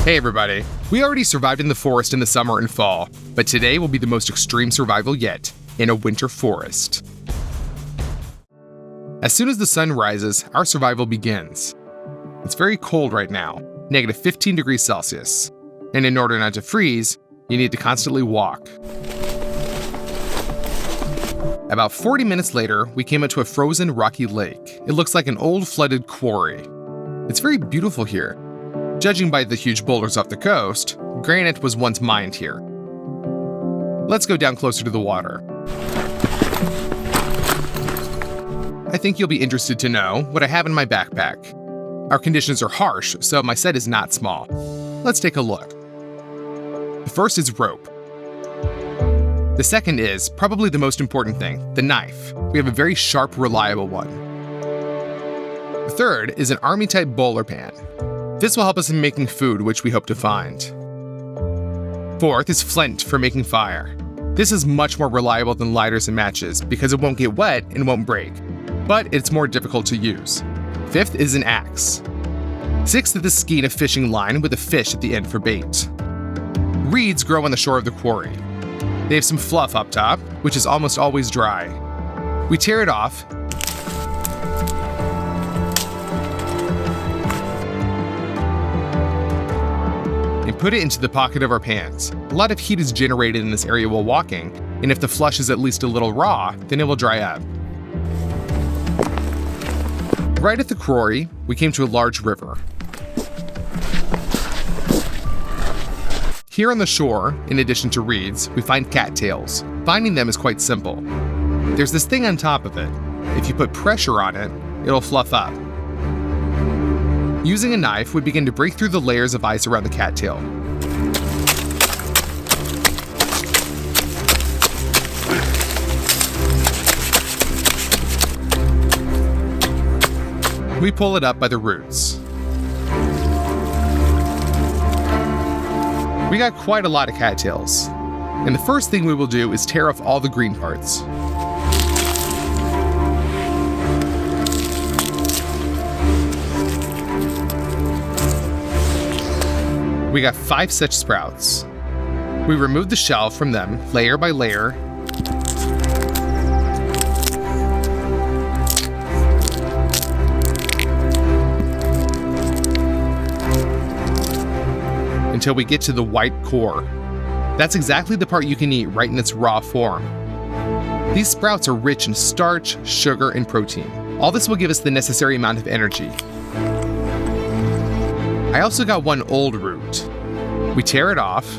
Hey everybody! We already survived in the forest in the summer and fall, but today will be the most extreme survival yet, in a winter forest. As soon as the sun rises, our survival begins. It's very cold right now, negative 15 degrees Celsius, and in order not to freeze, you need to constantly walk. About 40 minutes later, we came into a frozen rocky lake. It looks like an old flooded quarry. It's very beautiful here. Judging by the huge boulders off the coast, granite was once mined here. Let's go down closer to the water. I think you'll be interested to know what I have in my backpack. Our conditions are harsh, so my set is not small. Let's take a look. The first is rope. The second is, probably the most important thing, the knife. We have a very sharp, reliable one. The third is an army-type bowler pan. This will help us in making food, which we hope to find. Fourth is flint for making fire. This is much more reliable than lighters and matches because it won't get wet and won't break, but it's more difficult to use. Fifth is an axe. Sixth is the skein of fishing line with a fish at the end for bait. Reeds grow on the shore of the quarry. They have some fluff up top, which is almost always dry. We tear it off and put it into the pocket of our pants. A lot of heat is generated in this area while walking, and if the flesh is at least a little raw, then it will dry up. Right at the quarry, we came to a large river. Here on the shore, in addition to reeds, we find cattails. Finding them is quite simple. There's this thing on top of it. If you put pressure on it, it'll fluff up. Using a knife, we begin to break through the layers of ice around the cattail. We pull it up by the roots. We got quite a lot of cattails, and the first thing we will do is tear off all the green parts. We got 5 such sprouts. We remove the shell from them layer by layer. Until we get to the white core. That's exactly the part you can eat right in its raw form. These sprouts are rich in starch, sugar, and protein. All this will give us the necessary amount of energy. I also got one old root. We tear it off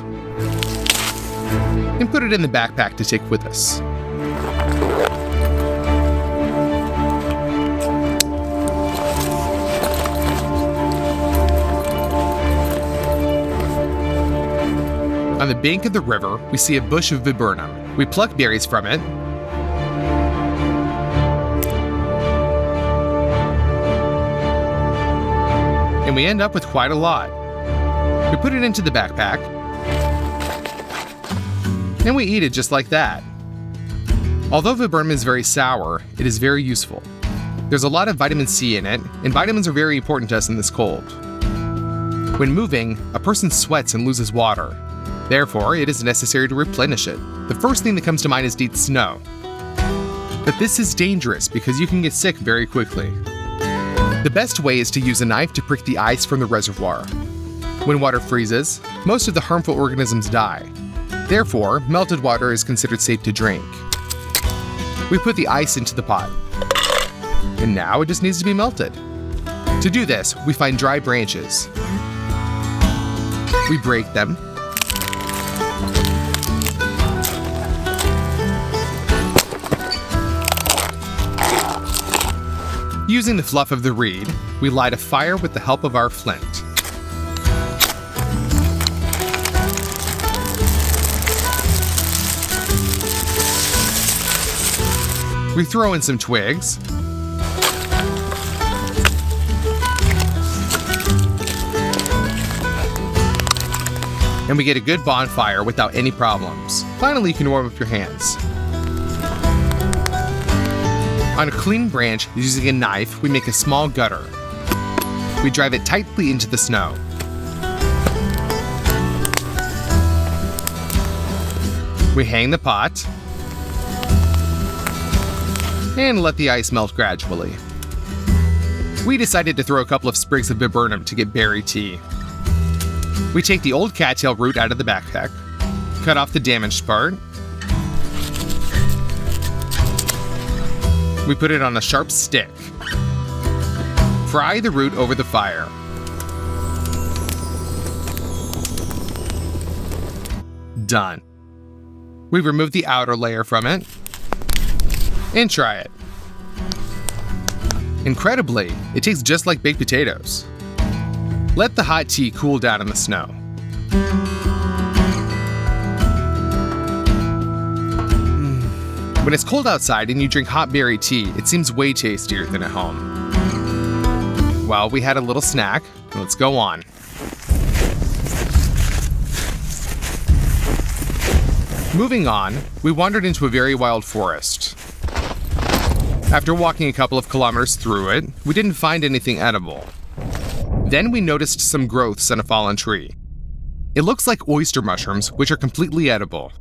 and put it in the backpack to take with us. On the bank of the river, we see a bush of viburnum. We pluck berries from it, and we end up with quite a lot. We put it into the backpack, and we eat it just like that. Although viburnum is very sour, it is very useful. There's a lot of vitamin C in it, and vitamins are very important to us in this cold. When moving, a person sweats and loses water. Therefore, it is necessary to replenish it. The first thing that comes to mind is to eat snow. But this is dangerous because you can get sick very quickly. The best way is to use a knife to prick the ice from the reservoir. When water freezes, most of the harmful organisms die. Therefore, melted water is considered safe to drink. We put the ice into the pot. And now it just needs to be melted. To do this, we find dry branches. We break them. Using the fluff of the reed, we light a fire with the help of our flint. We throw in some twigs. And we get a good bonfire without any problems. Finally, you can warm up your hands. On a clean branch, using a knife, we make a small gutter. We drive it tightly into the snow. We hang the pot and let the ice melt gradually. We decided to throw a couple of sprigs of viburnum to get berry tea. We take the old cattail root out of the backpack, cut off the damaged part. We put it on a sharp stick. Fry the root over the fire. Done. We remove the outer layer from it and try it. Incredibly, it tastes just like baked potatoes. Let the hot tea cool down in the snow. When it's cold outside and you drink hot berry tea, it seems way tastier than at home. Well, we had a little snack. Let's go on. Moving on, we wandered into a very wild forest. After walking a couple of kilometers through it, we didn't find anything edible. Then we noticed some growths on a fallen tree. It looks like oyster mushrooms, which are completely edible.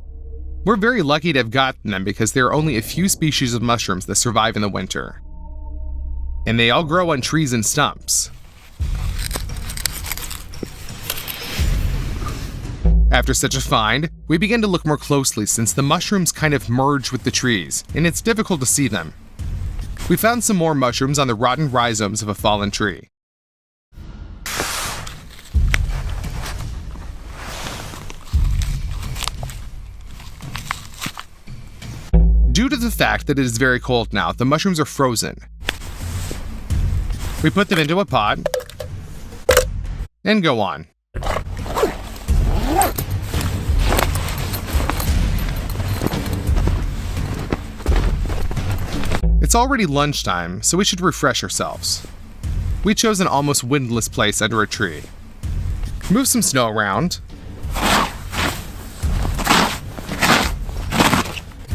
We're very lucky to have gotten them because there are only a few species of mushrooms that survive in the winter. And they all grow on trees and stumps. After such a find, we began to look more closely since the mushrooms kind of merge with the trees, and it's difficult to see them. We found some more mushrooms on the rotten rhizomes of a fallen tree. Due to the fact that it is very cold now, the mushrooms are frozen. We put them into a pot and go on. It's already lunchtime, so we should refresh ourselves. We chose an almost windless place under a tree. Move some snow around.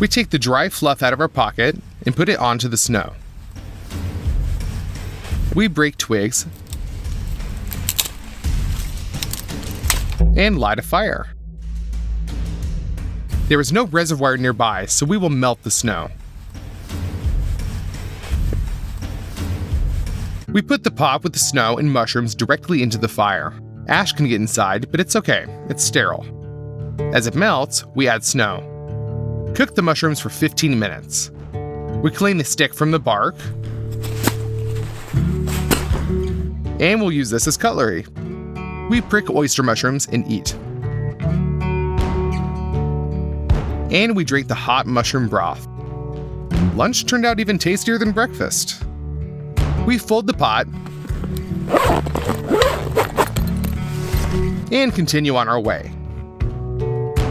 We take the dry fluff out of our pocket and put it onto the snow. We break twigs and light a fire. There is no reservoir nearby, so we will melt the snow. We put the pot with the snow and mushrooms directly into the fire. Ash can get inside, but it's okay, it's sterile. As it melts, we add snow. Cook the mushrooms for 15 minutes. We clean the stick from the bark, and we'll use this as cutlery. We prick oyster mushrooms and eat. And we drink the hot mushroom broth. Lunch turned out even tastier than breakfast. We fold the pot and continue on our way.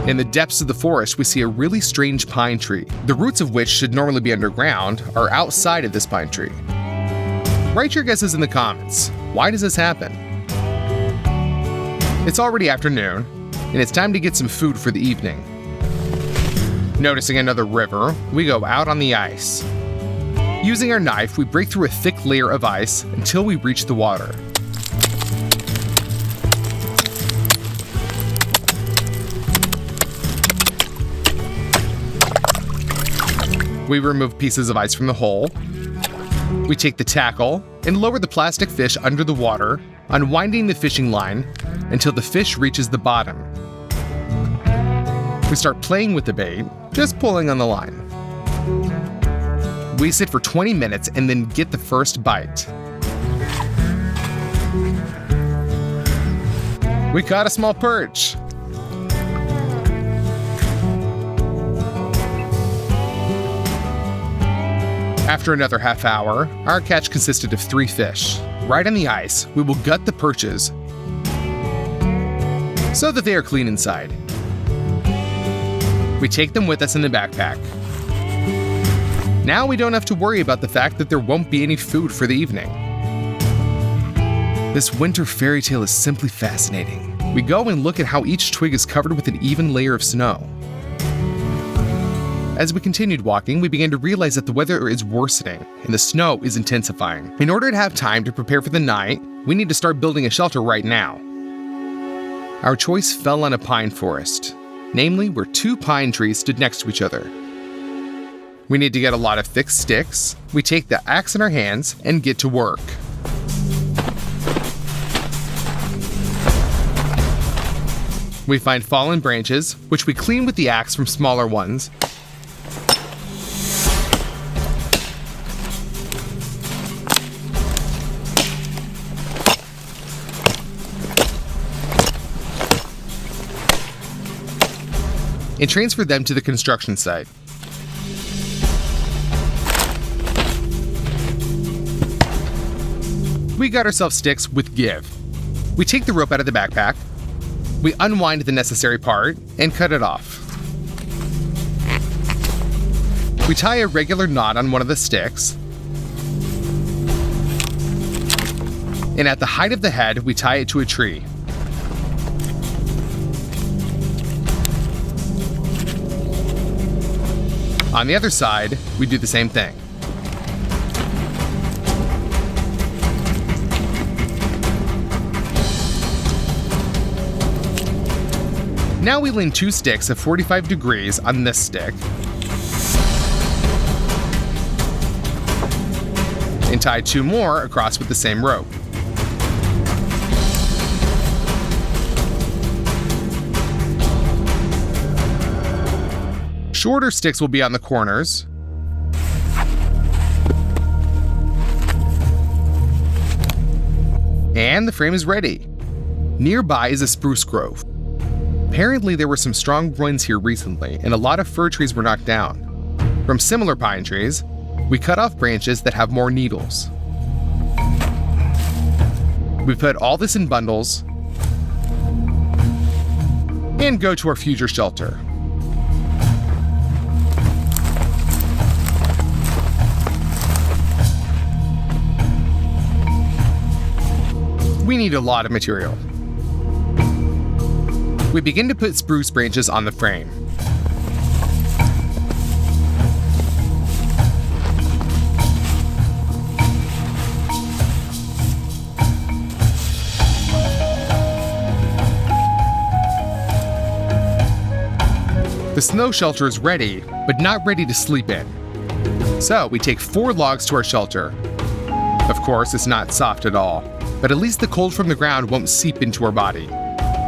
In the depths of the forest, we see a really strange pine tree, the roots of which should normally be underground, are outside of this pine tree. Write your guesses in the comments. Why does this happen? It's already afternoon, and it's time to get some food for the evening. Noticing another river, we go out on the ice. Using our knife, we break through a thick layer of ice until we reach the water. We remove pieces of ice from the hole. We take the tackle and lower the plastic fish under the water, unwinding the fishing line until the fish reaches the bottom. We start playing with the bait, just pulling on the line. We sit for 20 minutes and then get the first bite. We caught a small perch. After another half hour, our catch consisted of 3 fish. Right on the ice, we will gut the perches so that they are clean inside. We take them with us in the backpack. Now we don't have to worry about the fact that there won't be any food for the evening. This winter fairy tale is simply fascinating. We go and look at how each twig is covered with an even layer of snow. As we continued walking, we began to realize that the weather is worsening and the snow is intensifying. In order to have time to prepare for the night, we need to start building a shelter right now. Our choice fell on a pine forest. namely where two pine trees stood next to each other. We need to get a lot of thick sticks. We take the axe in our hands and get to work. We find fallen branches, which we clean with the axe from smaller ones. And transfer them to the construction site. We got ourselves sticks with give. We take the rope out of the backpack. We unwind the necessary part and cut it off. We tie a regular knot on one of the sticks. And at the height of the head, we tie it to a tree. On the other side, we do the same thing. Now we lean two sticks at 45 degrees on this stick and tie two more across with the same rope. Shorter sticks will be on the corners. And the frame is ready. Nearby is a spruce grove. Apparently there were some strong winds here recently, and a lot of fir trees were knocked down. From similar pine trees, we cut off branches that have more needles. We put all this in bundles and go to our future shelter. We need a lot of material. We begin to put spruce branches on the frame. The snow shelter is ready, but not ready to sleep in. So we take 4 logs to our shelter. Of course, it's not soft at all, but at least the cold from the ground won't seep into our body.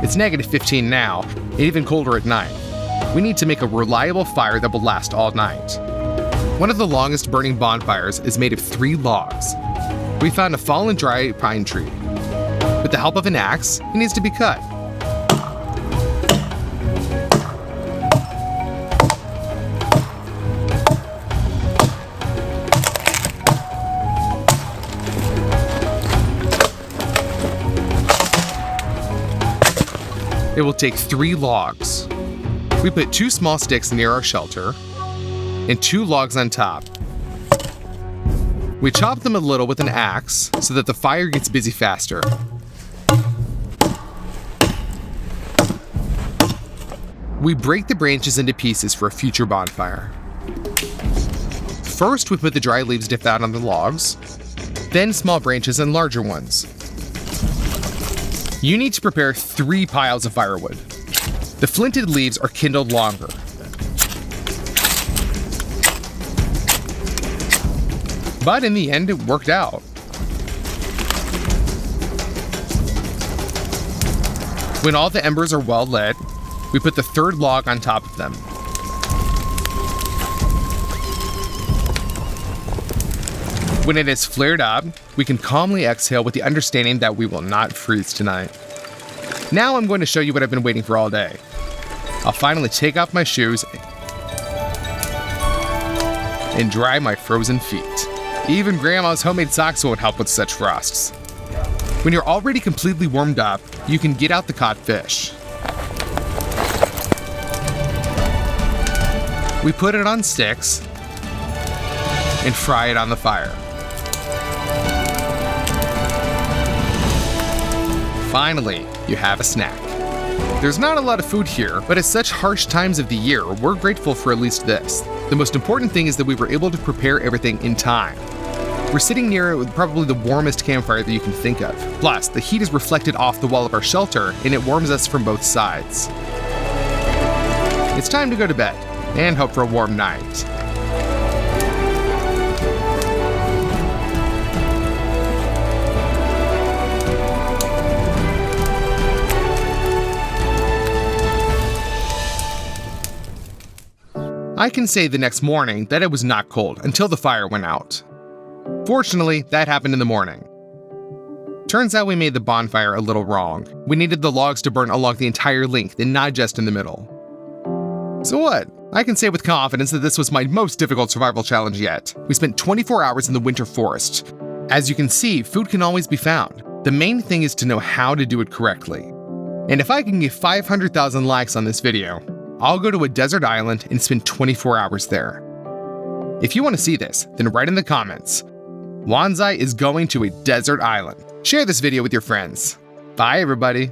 It's -15 now, and even colder at night. We need to make a reliable fire that will last all night. One of the longest burning bonfires is made of 3 logs. We found a fallen dry pine tree. With the help of an axe, it needs to be cut. It will take 3 logs. We put 2 small sticks near our shelter and 2 logs on top. We chop them a little with an axe so that the fire gets busy faster. We break the branches into pieces for a future bonfire. First, we put the dry leaves down on the logs, then small branches and larger ones. You need to prepare 3 piles of firewood. The flinted leaves are kindled longer. But in the end, it worked out. When all the embers are well lit, we put the 3rd log on top of them. When it is flared up, we can calmly exhale with the understanding that we will not freeze tonight. Now I'm going to show you what I've been waiting for all day. I'll finally take off my shoes and dry my frozen feet. Even Grandma's homemade socks won't help with such frosts. When you're already completely warmed up, you can get out the caught fish. We put it on sticks and fry it on the fire. Finally, you have a snack. There's not a lot of food here, but at such harsh times of the year, we're grateful for at least this. The most important thing is that we were able to prepare everything in time. We're sitting near probably the warmest campfire that you can think of. Plus, the heat is reflected off the wall of our shelter, and it warms us from both sides. It's time to go to bed and hope for a warm night. I can say the next morning that it was not cold until the fire went out. Fortunately, that happened in the morning. Turns out we made the bonfire a little wrong. We needed the logs to burn along the entire length and not just in the middle. So what? I can say with confidence that this was my most difficult survival challenge yet. We spent 24 hours in the winter forest. As you can see, food can always be found. The main thing is to know how to do it correctly. And if I can get 500,000 likes on this video, I'll go to a desert island and spend 24 hours there. If you want to see this, then write in the comments, VANZAI is going to a desert island. Share this video with your friends. Bye everybody.